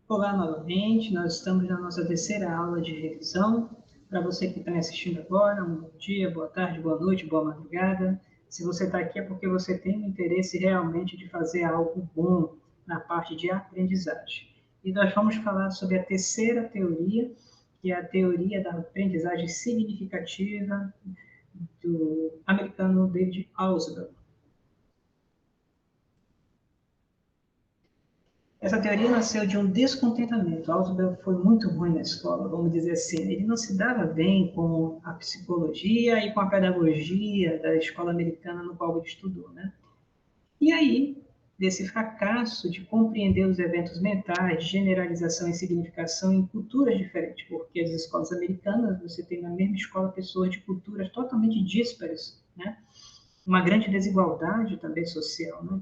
Olá novamente, nós estamos na nossa terceira aula de revisão. Para você que está me assistindo agora, um bom dia, boa tarde, boa noite, boa madrugada. Se você está aqui é porque você tem um interesse realmente de fazer algo bom na parte de aprendizagem. E nós vamos falar sobre a terceira teoria, que é a teoria da aprendizagem significativa do americano David Ausubel. Essa teoria nasceu de um descontentamento. Ausubel foi muito ruim na escola, vamos dizer assim. Ele não se dava bem com a psicologia e com a pedagogia da escola americana no qual ele estudou, né? E aí, desse fracasso de compreender os eventos mentais, de generalização e significação em culturas diferentes, porque as escolas americanas, você tem na mesma escola pessoas de culturas totalmente díspares, né? Uma grande desigualdade também social, né?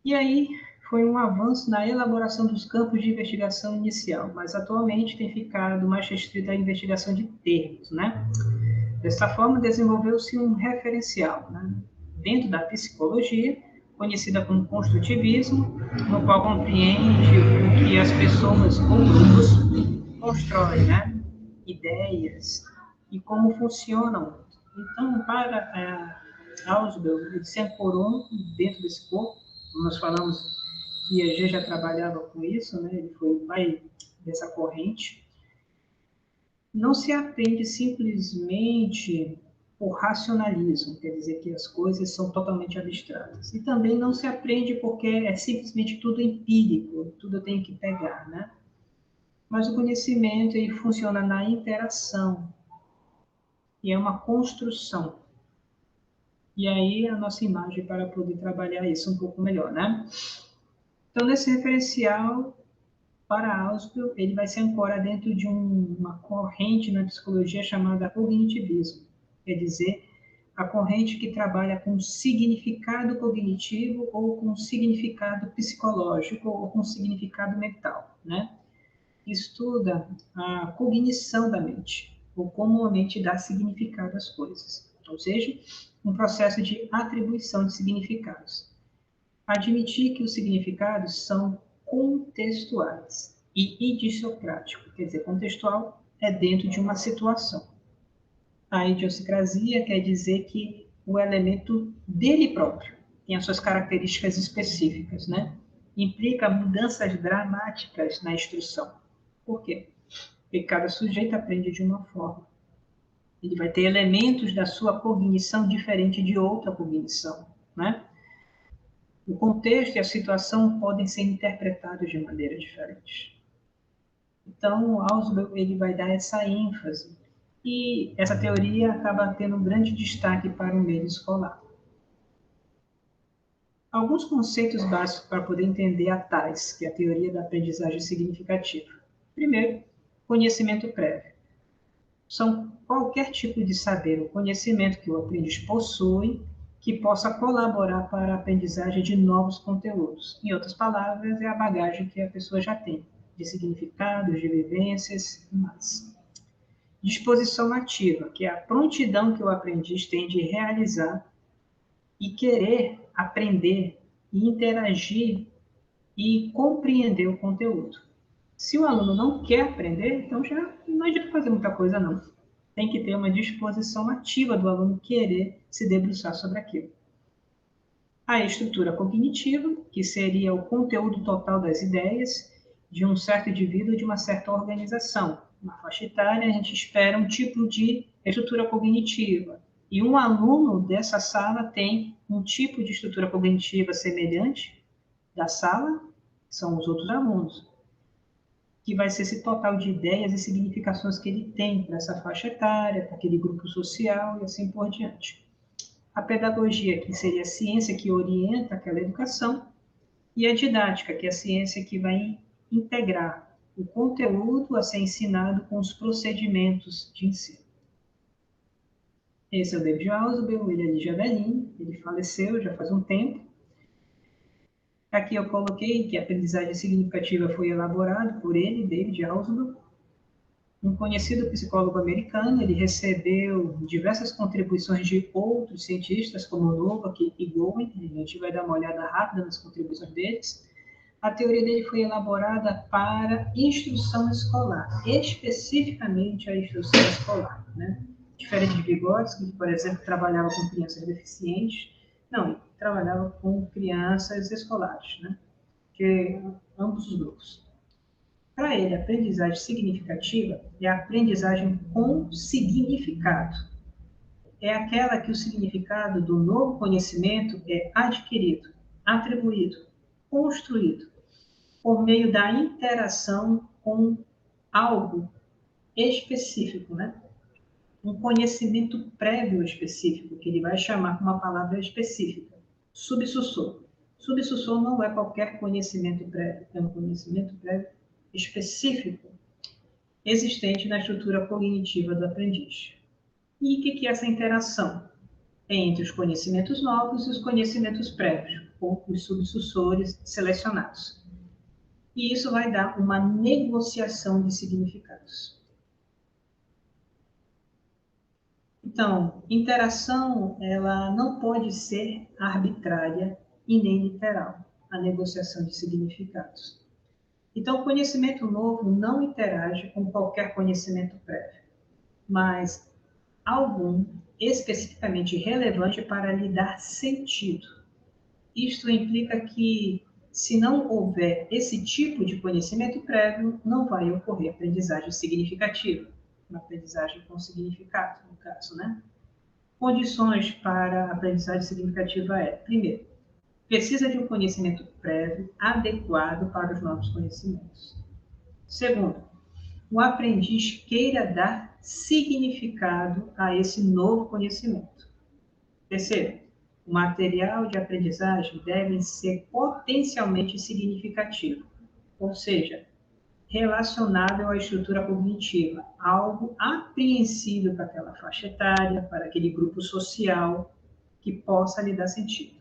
E aí foi um avanço na elaboração dos campos de investigação inicial, mas atualmente tem ficado mais restrita a investigação de termos, né? Dessa forma, desenvolveu-se um referencial, né? Dentro da psicologia, conhecida como construtivismo, no qual compreende o que as pessoas ou grupos constroem, né? Ideias e como funcionam. Então, para Ausubel, ele se ancorou dentro desse corpo. Nós falamos, Piaget já trabalhava com isso, né? Ele foi o pai dessa corrente. Não se aprende simplesmente por racionalismo, quer dizer que as coisas são totalmente abstratas. E também não se aprende porque é simplesmente tudo empírico, tudo eu tenho que pegar, né? Mas o conhecimento ele funciona na interação e é uma construção. E aí a nossa imagem para poder trabalhar isso um pouco melhor, né? Então, nesse referencial, para Ausubel, ele vai se ancorar dentro de uma corrente na psicologia chamada cognitivismo, quer dizer, a corrente que trabalha com significado cognitivo ou com significado psicológico ou com significado mental, né? Estuda a cognição da mente, ou como a mente dá significado às coisas, ou seja, um processo de atribuição de significados. Admitir que os significados são contextuais e idiosincrático, quer dizer, contextual é dentro de uma situação. A idiosincrasia quer dizer que o elemento dele próprio tem as suas características específicas, né? Implica mudanças dramáticas na instrução. Por quê? Porque cada sujeito aprende de uma forma. Ele vai ter elementos da sua cognição diferente de outra cognição, né? O contexto e a situação podem ser interpretados de maneira diferente. Então, Ausubel ele vai dar essa ênfase e essa teoria acaba tendo um grande destaque para o meio escolar. Alguns conceitos básicos para poder entender a TAIS, que é a teoria da aprendizagem significativa. Primeiro, conhecimento prévio. São qualquer tipo de saber ou conhecimento que o aprendiz possui que possa colaborar para a aprendizagem de novos conteúdos. Em outras palavras, é a bagagem que a pessoa já tem, de significados, de vivências e mais. Disposição ativa, que é a prontidão que o aprendiz tem de realizar e querer aprender e interagir e compreender o conteúdo. Se o aluno não quer aprender, então já não adianta fazer muita coisa, não. Tem que ter uma disposição ativa do aluno querer se debruçar sobre aquilo. A estrutura cognitiva, que seria o conteúdo total das ideias de um certo indivíduo, de uma certa organização. Na faixa etária, a gente espera um tipo de estrutura cognitiva. E um aluno dessa sala tem um tipo de estrutura cognitiva semelhante da sala, que são os outros alunos, que vai ser esse total de ideias e significações que ele tem para essa faixa etária, para aquele grupo social e assim por diante. A pedagogia, que seria a ciência que orienta aquela educação, e a didática, que é a ciência que vai integrar o conteúdo a ser ensinado com os procedimentos de ensino. Esse é o David Ausubel, ele é já velhinho, ele faleceu já faz um tempo. Aqui eu coloquei que a aprendizagem significativa foi elaborada por ele, David Ausubel, um conhecido psicólogo americano. Ele recebeu diversas contribuições de outros cientistas, como Novak e Gowen. A gente vai dar uma olhada rápida nas contribuições deles. A teoria dele foi elaborada para instrução escolar, especificamente a instrução escolar, né? Diferente de Vygotsky, que, por exemplo, trabalhava com crianças deficientes, não, ele trabalhava com crianças escolares, né? Que ambos os grupos. Para ele, a aprendizagem significativa é a aprendizagem com significado. É aquela que o significado do novo conhecimento é adquirido, atribuído, construído, por meio da interação com algo específico, né? Um conhecimento prévio específico, que ele vai chamar com uma palavra específica, subsussor. Subsussor não é qualquer conhecimento prévio, é um conhecimento prévio específico existente na estrutura cognitiva do aprendiz. E o que é essa interação? É entre os conhecimentos novos e os conhecimentos prévios, ou os subsussores selecionados. E isso vai dar uma negociação de significados. Então, interação, ela não pode ser arbitrária e nem literal, a negociação de significados. Então, o conhecimento novo não interage com qualquer conhecimento prévio, mas algum especificamente relevante para lhe dar sentido. Isto implica que, se não houver esse tipo de conhecimento prévio, não vai ocorrer aprendizagem significativa, uma aprendizagem com significado, no caso, né? Condições para a aprendizagem significativa é, primeiro, precisa de um conhecimento prévio adequado para os novos conhecimentos. Segundo, o aprendiz queira dar significado a esse novo conhecimento. Terceiro, o material de aprendizagem deve ser potencialmente significativo, ou seja, relacionável à estrutura cognitiva, algo apreensível para aquela faixa etária, para aquele grupo social, que possa lhe dar sentido.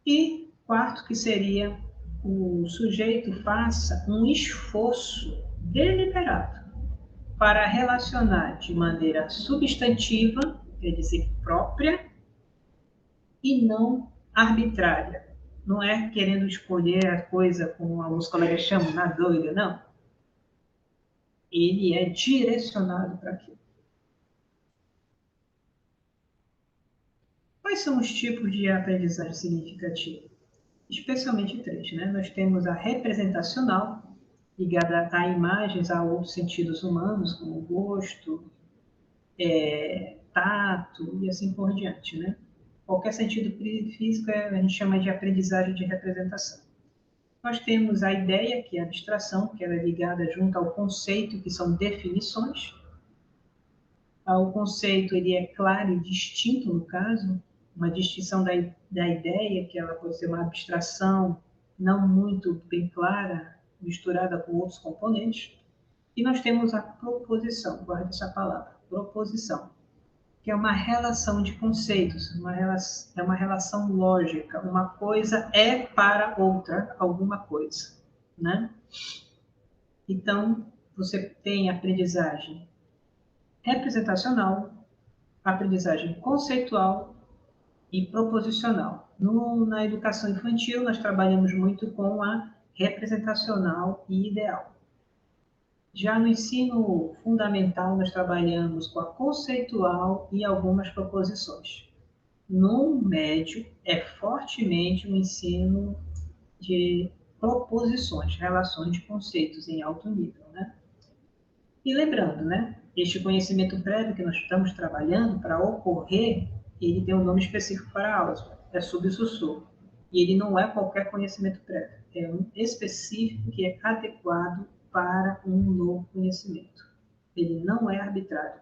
E quarto, que seria o sujeito faça um esforço deliberado para relacionar de maneira substantiva, quer dizer, própria, e não arbitrária. Não é querendo escolher a coisa, como alguns colegas chamam, na doida, não. Ele é direcionado para aquilo. Quais são os tipos de aprendizagem significativa? Especialmente três, né? Nós temos a representacional, ligada a imagens, a outros sentidos humanos, como gosto, tato e assim por diante, né? Qualquer sentido físico a gente chama de aprendizagem de representação. Nós temos a ideia, que é a abstração, que ela é ligada junto ao conceito, que são definições. O conceito ele é claro e distinto, no caso, uma distinção da ideia, que ela pode ser uma abstração não muito bem clara, misturada com outros componentes. E nós temos a proposição, guarda essa palavra, proposição, que é uma relação de conceitos, é uma relação lógica, uma coisa é para outra alguma coisa, né? Então, você tem aprendizagem representacional, aprendizagem conceitual e proposicional. Na educação infantil, nós trabalhamos muito com a representacional e ideal. Já no ensino fundamental, nós trabalhamos com a conceitual e algumas proposições. No médio, é fortemente um ensino de proposições, relações de conceitos em alto nível, né? E lembrando, né? Este conhecimento prévio que nós estamos trabalhando, para ocorrer, ele tem um nome específico para a aula, é subsussor. E ele não é qualquer conhecimento prévio, é um específico que é adequado para um novo conhecimento. Ele não é arbitrário.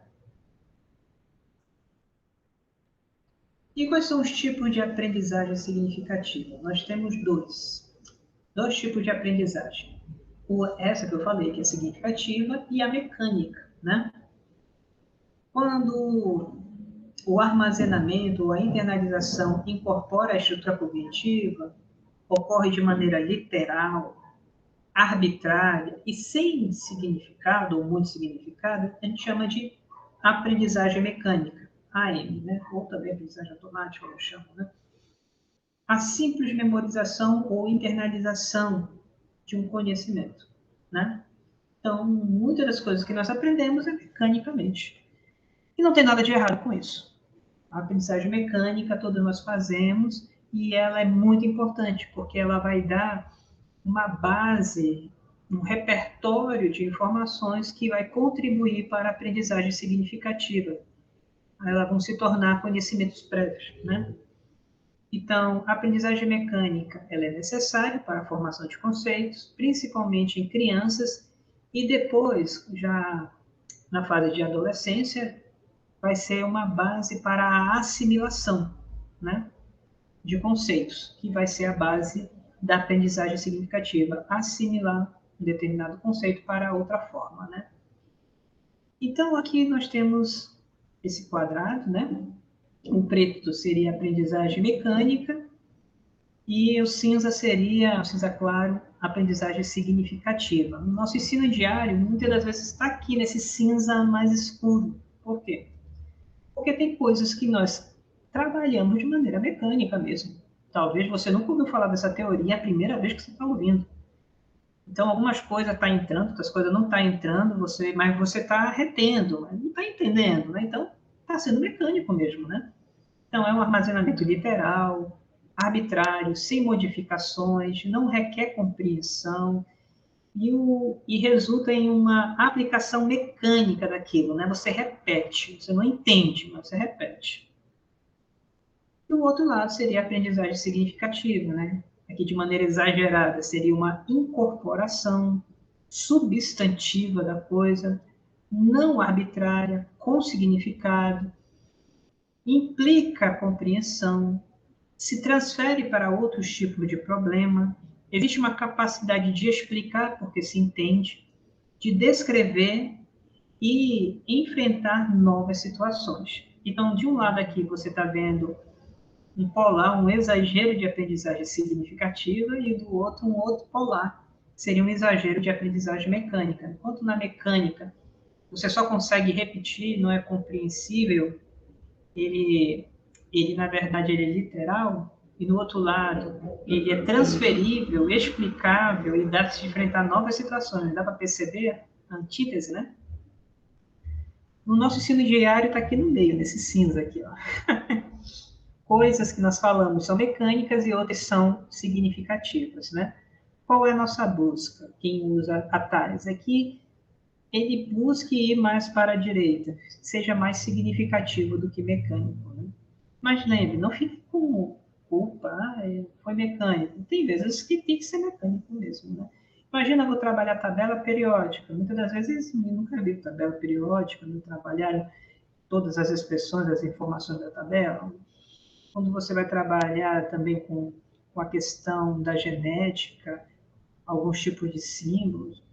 E quais são os tipos de aprendizagem significativa? Nós temos dois tipos de aprendizagem. Essa que eu falei, que é significativa, e a mecânica, né? Quando o armazenamento ou a internalização incorpora a estrutura cognitiva, ocorre de maneira literal, arbitrária e sem significado ou muito significado, a gente chama de aprendizagem mecânica, AM, né? Ou também aprendizagem automática, eu chamo, né? a simples memorização ou internalização de um conhecimento, né? Então, muitas das coisas que nós aprendemos é mecanicamente. E não tem nada de errado com isso. A aprendizagem mecânica todos nós fazemos e ela é muito importante, porque ela vai dar uma base, um repertório de informações que vai contribuir para a aprendizagem significativa. Elas vão se tornar conhecimentos prévios, né? Então, a aprendizagem mecânica, ela é necessária para a formação de conceitos, principalmente em crianças, e depois, já na fase de adolescência, vai ser uma base para a assimilação, né, de conceitos, que vai ser a base da aprendizagem significativa, assimilar um determinado conceito para outra forma, né? Então, aqui nós temos esse quadrado, né? O preto seria a aprendizagem mecânica e o cinza seria, o cinza claro, a aprendizagem significativa. No nosso ensino diário, muitas das vezes está aqui nesse cinza mais escuro. Por quê? Porque tem coisas que nós trabalhamos de maneira mecânica mesmo. Talvez você nunca ouviu falar dessa teoria, é a primeira vez que você está ouvindo. Então, algumas coisas estão entrando, outras coisas não estão entrando, mas você está retendo, não está entendendo, né? Então, está sendo mecânico mesmo, né? Então, é um armazenamento literal, arbitrário, sem modificações, não requer compreensão e resulta em uma aplicação mecânica daquilo, né? Você repete, você não entende, mas você repete. E o outro lado seria a aprendizagem significativa, né? Aqui, de maneira exagerada, seria uma incorporação substantiva da coisa, não arbitrária, com significado, implica compreensão, se transfere para outros tipos de problema, existe uma capacidade de explicar porque se entende, de descrever e enfrentar novas situações. Então, de um lado aqui, você está vendo um polar, um exagero de aprendizagem significativa, e do outro, um outro polar, seria um exagero de aprendizagem mecânica. Enquanto na mecânica, você só consegue repetir, não é compreensível, ele na verdade, ele é literal, e no outro lado, ele é transferível, explicável e dá para se enfrentar novas situações. Dá para perceber a antítese, né? No nosso ensino diário está aqui no meio, nesse cinza aqui, ó. Coisas que nós falamos são mecânicas e outras são significativas, né? Qual é a nossa busca? Quem usa atalhos é que ele busque ir mais para a direita, seja mais significativo do que mecânico, né? Mas lembre, não fique com culpa, foi mecânico. Tem vezes que tem que ser mecânico mesmo, né? Imagina, eu vou trabalhar tabela periódica. Muitas das vezes, eu nunca vi tabela periódica, não trabalhar todas as expressões, as informações da tabela. Quando você vai trabalhar também com a questão da genética, alguns tipos de símbolos,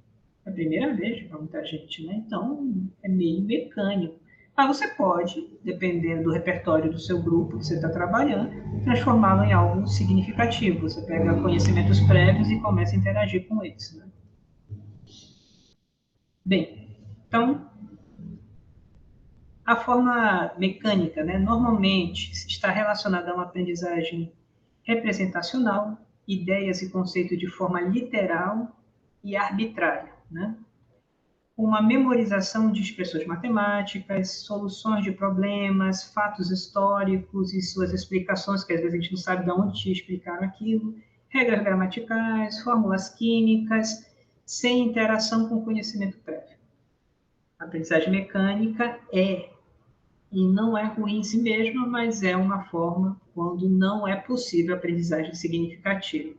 é a primeira vez para muita gente, né? Então, é meio mecânico. Mas você pode, dependendo do repertório do seu grupo que você está trabalhando, transformá-lo em algo significativo. Você pega conhecimentos prévios e começa a interagir com eles, né? Bem, então, a forma mecânica, né, normalmente está relacionada a uma aprendizagem representacional, ideias e conceitos de forma literal e arbitrária, né? Uma memorização de expressões matemáticas, soluções de problemas, fatos históricos e suas explicações, que às vezes a gente não sabe de onde te explicaram aquilo, regras gramaticais, fórmulas químicas, sem interação com conhecimento prévio. A aprendizagem mecânica e não é ruim em si mesma, mas é uma forma quando não é possível a aprendizagem significativa.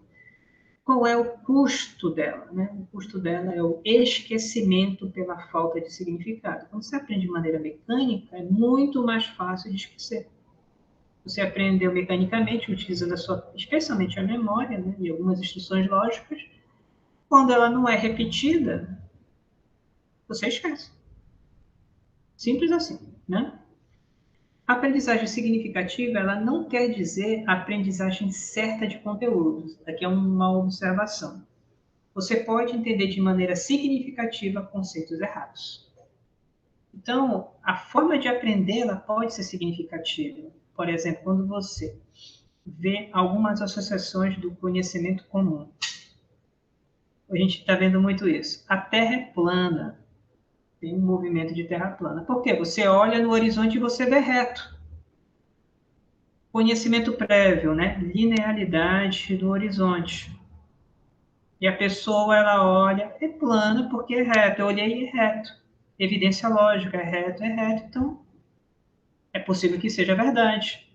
Qual é o custo dela, né? O custo dela é o esquecimento pela falta de significado. Quando você aprende de maneira mecânica, é muito mais fácil de esquecer. Você aprendeu mecanicamente, utilizando especialmente a memória, né, e algumas instruções lógicas. Quando ela não é repetida, você esquece. Simples assim, né? A aprendizagem significativa, ela não quer dizer aprendizagem certa de conteúdos. Aqui é uma observação. Você pode entender de maneira significativa conceitos errados. Então, a forma de aprender ela pode ser significativa. Por exemplo, quando você ver algumas associações do conhecimento comum. A gente está vendo muito isso. A Terra é plana. Tem um movimento de terra plana. Por quê? Você olha no horizonte e você vê reto. Conhecimento prévio, né? Linearidade do horizonte. E a pessoa, ela olha, é plana porque é reto. Eu olhei e é reto. Evidência lógica, é reto, então é possível que seja verdade.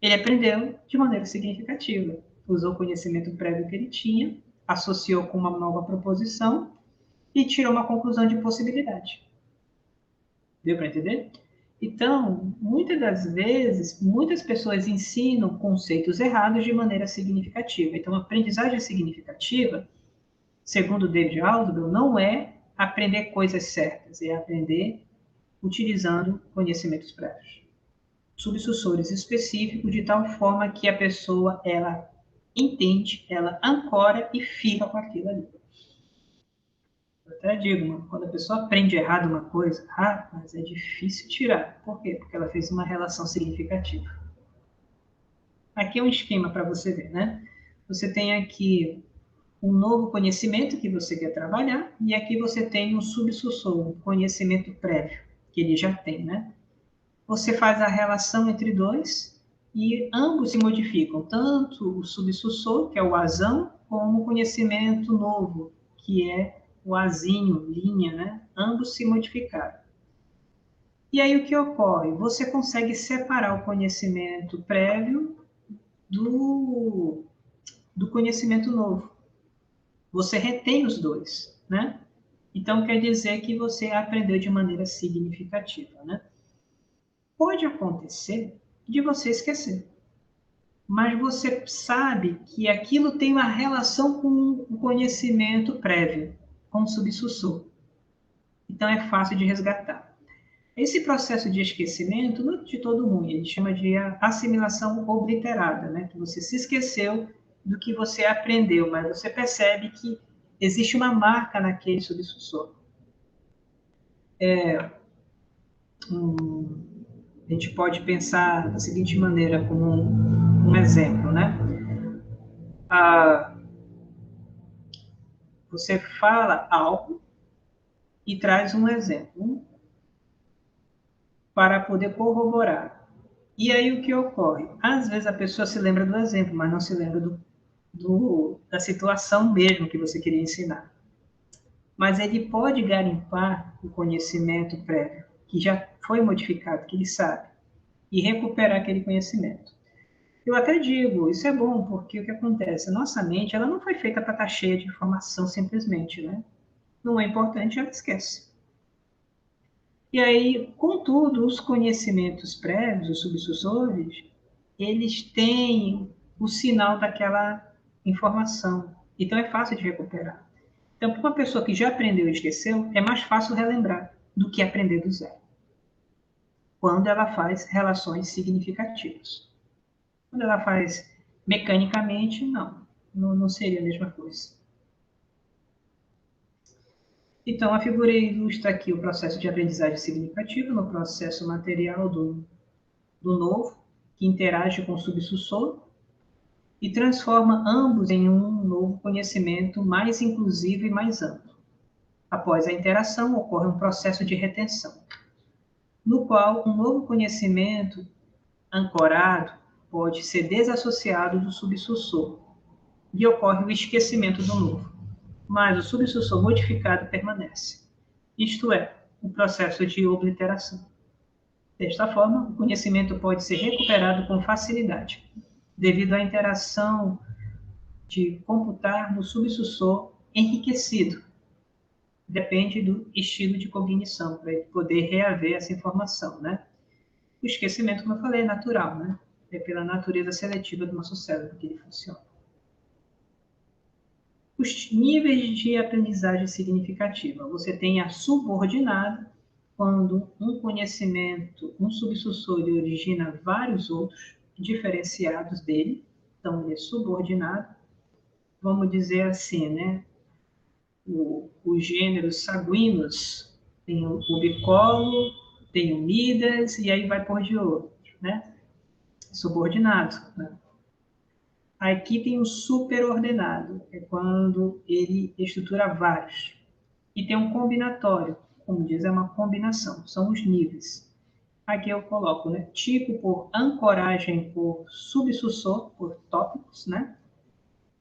Ele aprendeu de maneira significativa. Usou o conhecimento prévio que ele tinha, associou com uma nova proposição e tirou uma conclusão de possibilidade. Deu para entender? Então, muitas das vezes, muitas pessoas ensinam conceitos errados de maneira significativa. Então, a aprendizagem significativa, segundo David Aldrin, não é aprender coisas certas, é aprender utilizando conhecimentos prévios, subsussores específicos, de tal forma que a pessoa, ela entende, ela ancora e fica com aquilo ali. Eu até digo, mano, quando a pessoa aprende errado uma coisa, mas é difícil tirar. Por quê? Porque ela fez uma relação significativa. Aqui é um esquema para você ver, né? Você tem aqui um novo conhecimento que você quer trabalhar, e aqui você tem um subsussor, um conhecimento prévio, que ele já tem, né? Você faz a relação entre dois e ambos se modificam, tanto o subsussor, que é o asão, como o conhecimento novo, que é o azinho, linha, né? Ambos se modificaram. E aí o que ocorre? Você consegue separar o conhecimento prévio do conhecimento novo. Você retém os dois, né? Então quer dizer que você aprendeu de maneira significativa, né? Pode acontecer de você esquecer, mas você sabe que aquilo tem uma relação com o conhecimento prévio, com o subsussor. Então é fácil de resgatar. Esse processo de esquecimento não é de todo mundo, a gente chama de assimilação obliterada, né? Que você se esqueceu do que você aprendeu, mas você percebe que existe uma marca naquele subsussor. A gente pode pensar da seguinte maneira, como um exemplo, né? Você fala algo e traz um exemplo para poder corroborar. E aí o que ocorre? Às vezes a pessoa se lembra do exemplo, mas não se lembra da situação mesmo que você queria ensinar. Mas ele pode garimpar o conhecimento prévio, que já foi modificado, que ele sabe, e recuperar aquele conhecimento. Eu até digo, isso é bom, porque o que acontece? A nossa mente, ela não foi feita para estar cheia de informação simplesmente, né? Não é importante, ela esquece. E aí, contudo, os conhecimentos prévios, os subsussores, eles têm o sinal daquela informação. Então, é fácil de recuperar. Então, para uma pessoa que já aprendeu e esqueceu, é mais fácil relembrar do que aprender do zero, quando ela faz relações significativas. Quando ela faz mecanicamente, não seria a mesma coisa. Então, a figura ilustra aqui o processo de aprendizagem significativa no processo material do novo, que interage com o subsussor e transforma ambos em um novo conhecimento mais inclusivo e mais amplo. Após a interação, ocorre um processo de retenção, no qual um novo conhecimento ancorado pode ser desassociado do subsussor e ocorre o esquecimento do novo, mas o subsussor modificado permanece. Isto é, o processo de obliteração. Desta forma, o conhecimento pode ser recuperado com facilidade, devido à interação de computar no subsussor enriquecido. Depende do estilo de cognição, para ele poder reaver essa informação, né? O esquecimento, como eu falei, é natural, né? É pela natureza seletiva do nosso cérebro que ele funciona. Os níveis de aprendizagem significativa. Você tem a subordinada, quando um conhecimento, um subsussor, ele origina vários outros diferenciados dele, então ele é subordinado. Vamos dizer assim, né? Os gêneros sanguíneos, tem o bicolo, tem o Midas, e aí vai por de outro, né? subordinado, né? Aqui tem um superordenado, é quando ele estrutura vários. E tem um combinatório, como diz, é uma combinação, são os níveis. Aqui eu coloco, né, tipo por ancoragem por subsussor, por tópicos, né?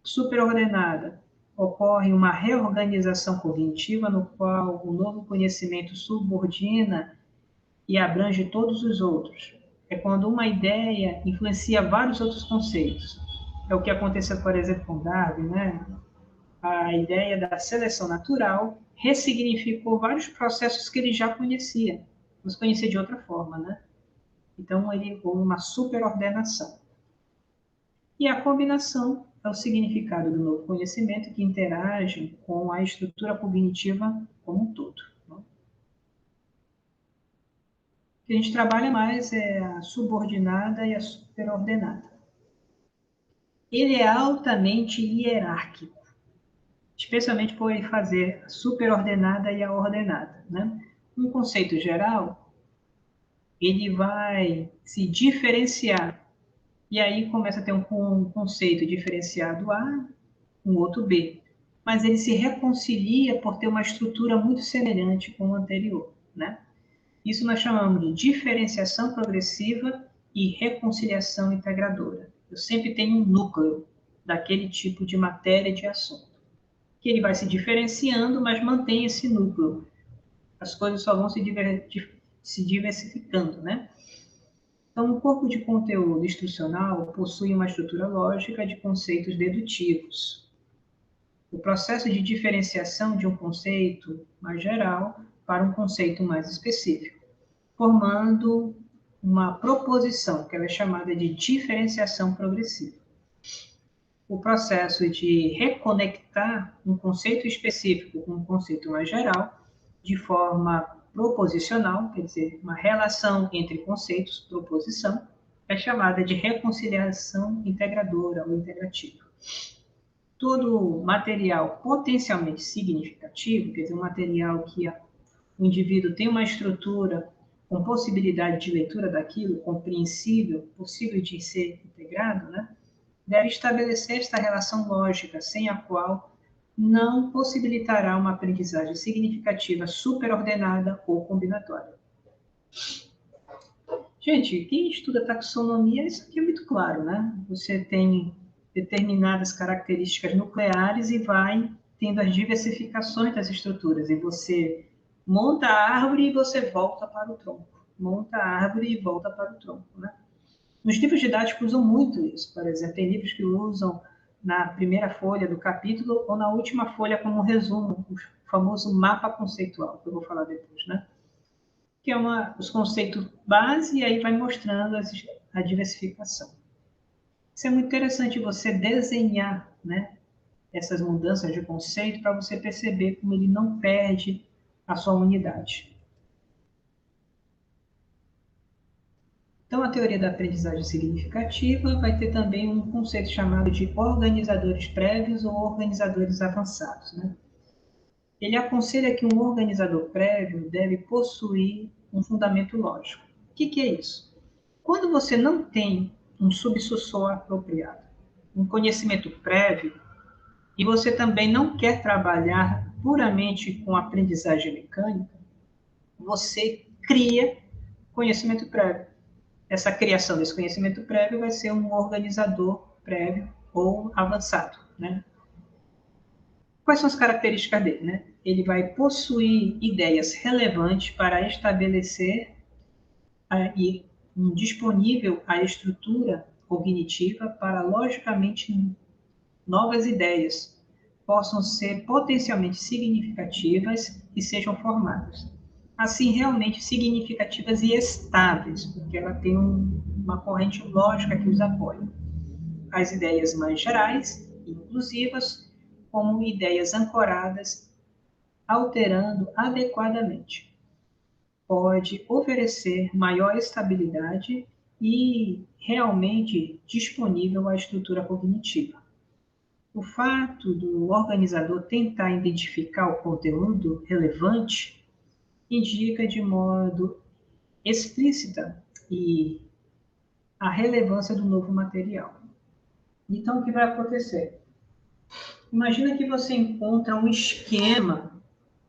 Superordenada, ocorre uma reorganização cognitiva no qual o novo conhecimento subordina e abrange todos os outros. É quando uma ideia influencia vários outros conceitos. É o que aconteceu, por exemplo, com Darwin, né? A ideia da seleção natural ressignificou vários processos que ele já conhecia, mas conhecia de outra forma, né? Então, ele houve uma superordenação. E a combinação é o significado do novo conhecimento que interage com a estrutura cognitiva como um todo. Né? O que a gente trabalha mais é a subordinada e a superordenada. Ele é altamente hierárquico, especialmente por ele fazer a superordenada e a ordenada. Né? Um conceito geral, ele vai se diferenciar. E aí começa a ter um conceito diferenciado A, um outro B. Mas ele se reconcilia por ter uma estrutura muito semelhante com o anterior. Né? Isso nós chamamos de diferenciação progressiva e reconciliação integradora. Eu sempre tenho um núcleo daquele tipo de matéria de assunto, que ele vai se diferenciando, mas mantém esse núcleo. As coisas só vão se diversificando, né? Então, o corpo de conteúdo instrucional possui uma estrutura lógica de conceitos dedutivos. O processo de diferenciação de um conceito mais geral para um conceito mais específico, formando uma proposição, que ela é chamada de diferenciação progressiva. O processo de reconectar um conceito específico com um conceito mais geral, de forma proposicional, quer dizer, uma relação entre conceitos, proposição, é chamada de reconciliação integradora ou integrativa. Todo material potencialmente significativo, quer dizer, um material que o indivíduo tem uma estrutura com possibilidade de leitura daquilo, compreensível, possível de ser integrado, né? Deve estabelecer esta relação lógica, sem a qual não possibilitará uma aprendizagem significativa, superordenada ou combinatória. Gente, quem estuda taxonomia, isso aqui é muito claro, né? Você tem determinadas características nucleares e vai tendo as diversificações das estruturas, e você monta a árvore e você volta para o tronco. Monta a árvore e volta para o tronco, né? Nos livros didáticos usam muito isso. Por exemplo, tem livros que usam na primeira folha do capítulo ou na última folha como resumo, o famoso mapa conceitual, que eu vou falar depois, né? Que é os conceitos base e aí vai mostrando a diversificação. Isso é muito interessante você desenhar, né, essas mudanças de conceito para você perceber como ele não perde a sua unidade. Então, a teoria da aprendizagem significativa vai ter também um conceito chamado de organizadores prévios ou organizadores avançados. Né? Ele aconselha que um organizador prévio deve possuir um fundamento lógico. O que é isso? Quando você não tem um subsussor apropriado, um conhecimento prévio, e você também não quer trabalhar puramente com aprendizagem mecânica, você cria conhecimento prévio. Essa criação desse conhecimento prévio vai ser um organizador prévio ou avançado, né? Quais são as características dele, né? Ele vai possuir ideias relevantes para estabelecer e disponível a estrutura cognitiva para logicamente novas ideias possam ser potencialmente significativas e sejam formadas. Assim, realmente significativas e estáveis, porque ela tem uma corrente lógica que os apoia. As ideias mais gerais e inclusivas, como ideias ancoradas, alterando adequadamente. Pode oferecer maior estabilidade e realmente disponível à estrutura cognitiva. O fato do organizador tentar identificar o conteúdo relevante indica de modo explícita e a relevância do novo material. Então, o que vai acontecer? Imagina que você encontra um esquema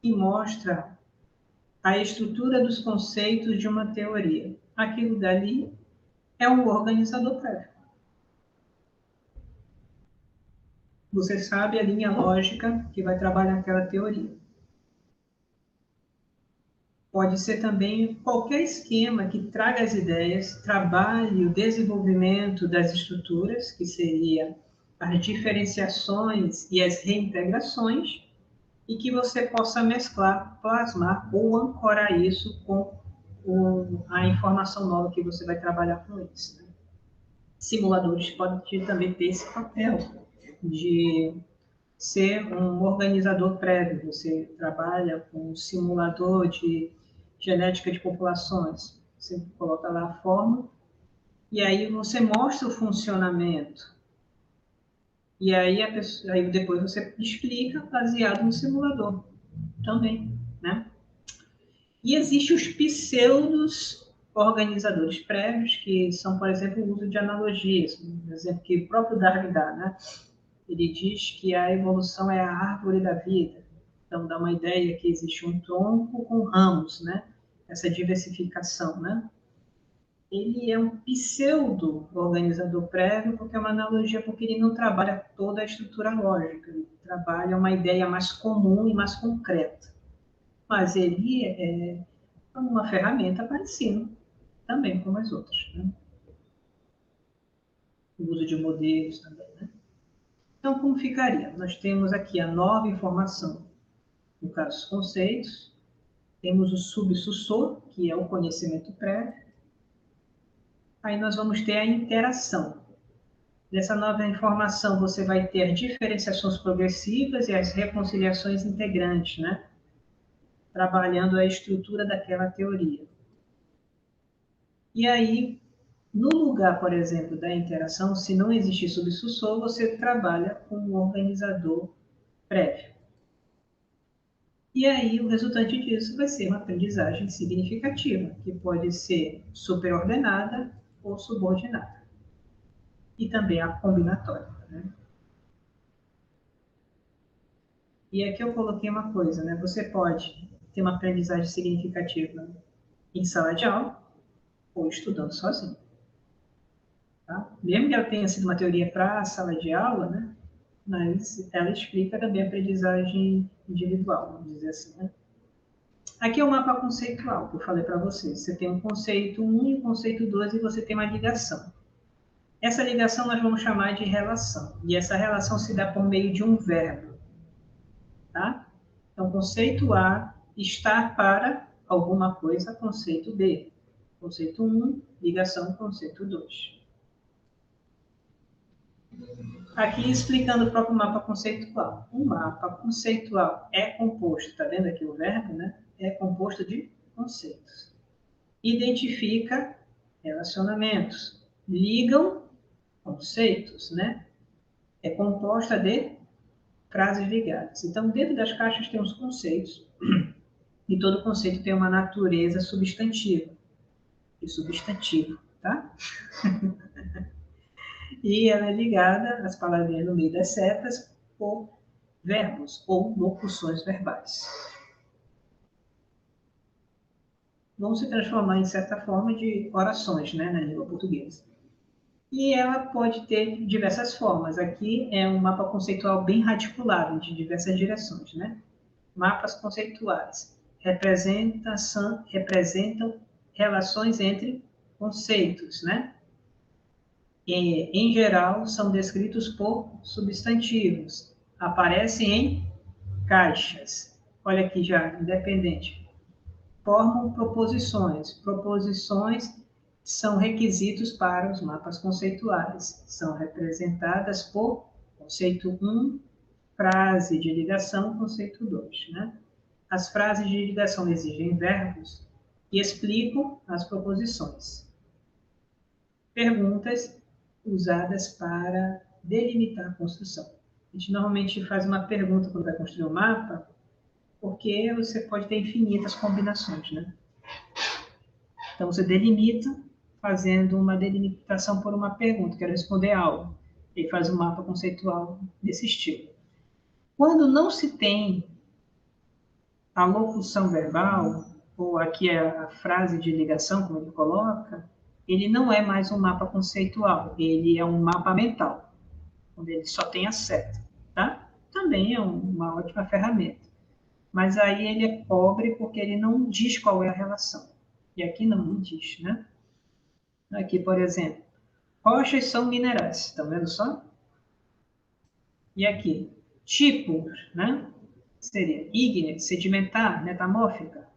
que mostra a estrutura dos conceitos de uma teoria. Aquilo dali é um organizador prévio. Você sabe a linha lógica que vai trabalhar aquela teoria. Pode ser também qualquer esquema que traga as ideias, trabalhe o desenvolvimento das estruturas, que seria as diferenciações e as reintegrações, e que você possa mesclar, plasmar ou ancorar isso com a informação nova que você vai trabalhar com eles. Simuladores podem também ter esse papel de ser um organizador prévio. Você trabalha com um simulador de genética de populações. Você coloca lá a forma e aí você mostra o funcionamento. E aí, aí depois você explica baseado no simulador também, né? E existem os pseudos organizadores prévios, que são, por exemplo, o uso de analogias, um exemplo que o próprio Darwin dá, né? Ele diz que a evolução é a árvore da vida. Então, dá uma ideia que existe um tronco com ramos, né? Essa diversificação, né? Ele é um pseudo-organizador prévio, porque é uma analogia, porque ele não trabalha toda a estrutura lógica, ele trabalha uma ideia mais comum e mais concreta. Mas ele é uma ferramenta para ensino, também como as outras, né? O uso de modelos também, né? Então, como ficaria? Nós temos aqui a nova informação, no caso, os conceitos, temos o subsussor, que é o conhecimento prévio, aí nós vamos ter a interação. Dessa nova informação, você vai ter as diferenciações progressivas e as reconciliações integrantes, né? Trabalhando a estrutura daquela teoria. E aí, no lugar, por exemplo, da interação, se não existir subsussor, você trabalha com um organizador prévio. E aí, o resultante disso vai ser uma aprendizagem significativa, que pode ser superordenada ou subordinada. E também a combinatória, né? E aqui eu coloquei uma coisa, né? Você pode ter uma aprendizagem significativa em sala de aula ou estudando sozinho. Tá? Mesmo que ela tenha sido uma teoria para a sala de aula, né? Mas ela explica também a aprendizagem individual, vamos dizer assim, né? Aqui é o mapa conceitual que eu falei para vocês. Você tem um conceito 1 e um conceito 2 e você tem uma ligação. Essa ligação nós vamos chamar de relação. E essa relação se dá por meio de um verbo. Tá? Então, conceito A, estar para alguma coisa, conceito B. Conceito 1, ligação, conceito 2. Aqui explicando o próprio mapa conceitual. Um mapa conceitual é composto, está vendo aqui o verbo, né? É composto de conceitos. Identifica relacionamentos, ligam conceitos, né? É composta de frases ligadas. Então, dentro das caixas tem os conceitos, e todo conceito tem uma natureza substantiva e substantivo, tá? E ela é ligada, as palavrinhas no meio das setas, por verbos ou locuções verbais. Vão se transformar, em certa forma, de orações, né, na língua portuguesa. E ela pode ter diversas formas. Aqui é um mapa conceitual bem radiculado, de diversas direções, né? Mapas conceituais representam relações entre conceitos, né? E, em geral, são descritos por substantivos. Aparecem em caixas. Olha aqui já, independente. Formam proposições. Proposições são requisitos para os mapas conceituais. São representadas por conceito 1, frase de ligação, conceito 2, né? As frases de ligação exigem verbos e explicam as proposições. Perguntas usadas para delimitar a construção. A gente normalmente faz uma pergunta quando vai construir um mapa, porque você pode ter infinitas combinações, né? Então, você delimita fazendo uma delimitação por uma pergunta, quero responder algo. Ele faz um mapa conceitual desse estilo. Quando não se tem a locução verbal, ou aqui a frase de ligação, como ele coloca, ele não é mais um mapa conceitual, ele é um mapa mental, onde ele só tem a seta, tá? Também é uma ótima ferramenta. Mas aí ele é pobre porque ele não diz qual é a relação. E aqui não diz, né? Aqui, por exemplo, rochas são minerais, estão vendo só? E aqui, tipos, né? Seria ígnea, sedimentar, metamórfica.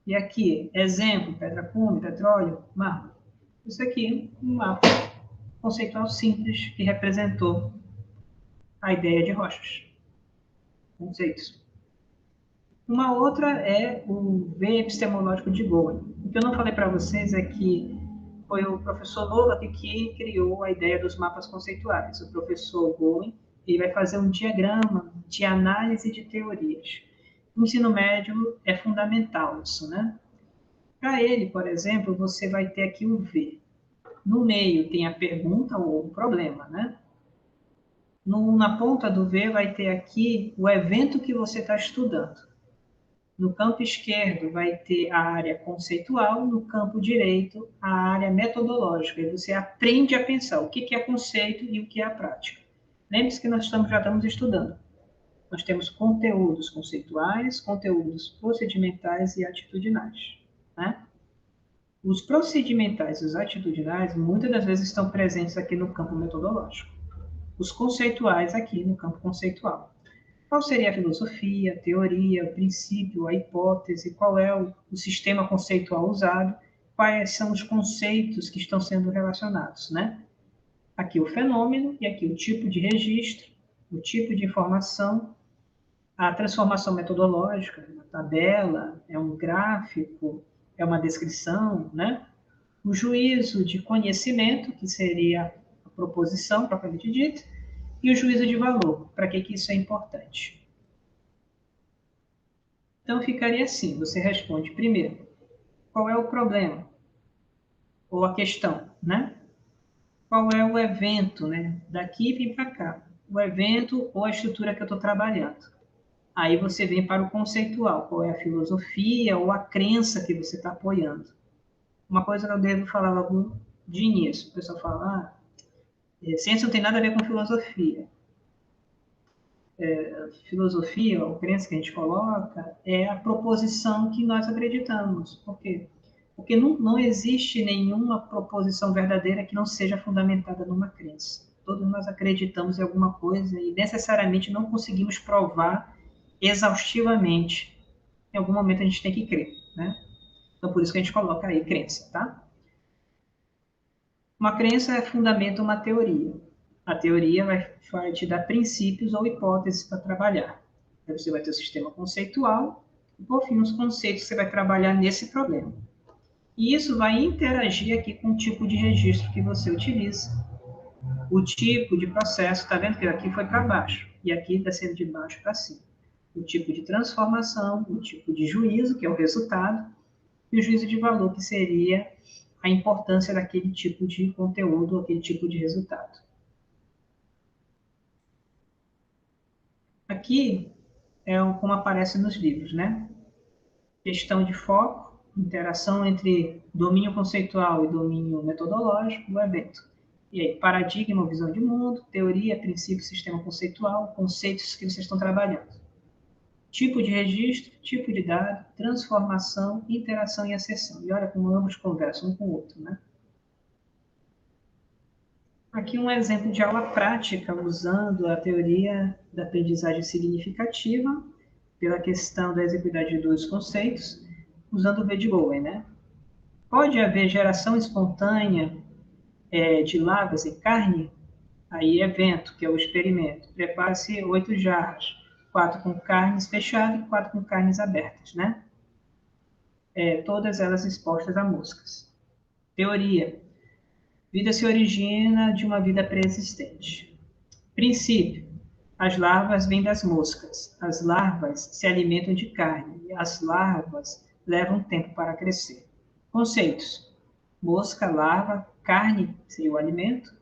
E aqui, exemplo, pedra cume, petróleo, mármore. Isso aqui, um mapa conceitual simples que representou a ideia de rochas. Conceitos. Uma outra é o V epistemológico de Gowen. O que eu não falei para vocês é que foi o professor Lola que criou a ideia dos mapas conceituais. O professor Gowen ele vai fazer um diagrama de análise de teorias. No ensino médio é fundamental isso, né? Para ele, por exemplo, você vai ter aqui o V. No meio tem a pergunta ou o problema, né? Na ponta do V vai ter aqui o evento que você está estudando. No campo esquerdo vai ter a área conceitual, no campo direito a área metodológica. E você aprende a pensar o que é conceito e o que é a prática. Lembre-se que nós já estamos estudando. Nós temos conteúdos conceituais, conteúdos procedimentais e atitudinais, né? Os procedimentais e os atitudinais muitas das vezes estão presentes aqui no campo metodológico. Os conceituais aqui no campo conceitual. Qual seria a filosofia, a teoria, o princípio, a hipótese, qual é o sistema conceitual usado, quais são os conceitos que estão sendo relacionados, né? Aqui o fenômeno e aqui o tipo de registro, o tipo de informação, a transformação metodológica, uma tabela, é um gráfico, é uma descrição, né? O juízo de conhecimento, que seria a proposição propriamente dita, e o juízo de valor, para que isso é importante. Então, ficaria assim, você responde primeiro, qual é o problema? Ou a questão, né? Qual é o evento, né? Daqui vem para cá. O evento ou a estrutura que eu estou trabalhando. Aí você vem para o conceitual, qual é a filosofia ou a crença que você está apoiando. Uma coisa que eu devo falar logo de início. O pessoal fala, ciência não tem nada a ver com filosofia. Filosofia ou crença que a gente coloca é a proposição que nós acreditamos. Por quê? Porque não existe nenhuma proposição verdadeira que não seja fundamentada numa crença. Todos nós acreditamos em alguma coisa e necessariamente não conseguimos provar exaustivamente. Em algum momento a gente tem que crer, né? Então, por isso que a gente coloca aí crença, tá? Uma crença fundamenta uma teoria. A teoria vai te dar princípios ou hipóteses para trabalhar. Aí você vai ter o sistema conceitual e, por fim, os conceitos que você vai trabalhar nesse problema. E isso vai interagir aqui com o tipo de registro que você utiliza. O tipo de processo, está vendo que aqui foi para baixo e aqui está sendo de baixo para cima. O tipo de transformação, o tipo de juízo, que é o resultado, e o juízo de valor, que seria a importância daquele tipo de conteúdo, aquele tipo de resultado. Aqui é como aparece nos livros, né? Questão de foco, interação entre domínio conceitual e domínio metodológico do evento. E aí, paradigma, visão de mundo, teoria, princípio, sistema conceitual, conceitos que vocês estão trabalhando. Tipo de registro, tipo de dado, transformação, interação e acessão. E olha como ambos conversam um com o outro, né? Aqui um exemplo de aula prática usando a teoria da aprendizagem significativa pela questão da exiguidade de dois conceitos, usando o V de Gowen, né? Pode haver geração espontânea de lavas e carne? Aí evento, que é o experimento. Prepare-se 8 jarras, 4 com carnes fechadas e 4 com carnes abertas, né? Todas elas expostas a moscas. Teoria. Vida se origina de uma vida pré-existente. Princípio. As larvas vêm das moscas. As larvas se alimentam de carne. E as larvas levam tempo para crescer. Conceitos. mosca, larva, carne, seria o alimento,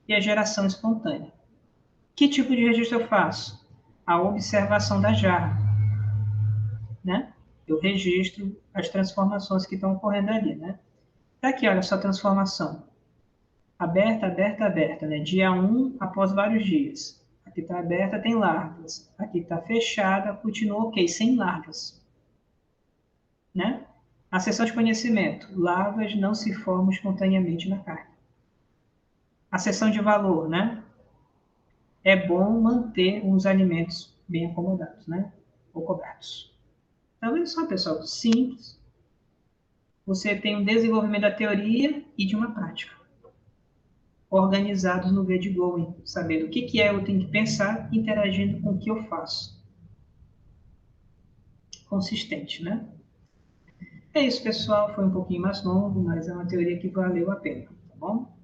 e a geração espontânea. Que tipo de registro eu faço? A observação da jarra, né? Eu registro as transformações que estão ocorrendo ali, né? Tá aqui, olha só a transformação. Aberta, aberta, aberta, né? Dia 1 após vários dias. Aqui está aberta, tem larvas. Aqui está fechada, continua ok, sem larvas, né? A seção de conhecimento. Larvas não se formam espontaneamente na carne. A seção de valor, né? É bom manter os alimentos bem acomodados, né? Ou cobertos. Então, olha só, pessoal, simples. Você tem um desenvolvimento da teoria e de uma prática. Organizados no Going, sabendo o que eu tenho que pensar, interagindo com o que eu faço. Consistente, né? É isso, pessoal. Foi um pouquinho mais longo, mas é uma teoria que valeu a pena, tá bom?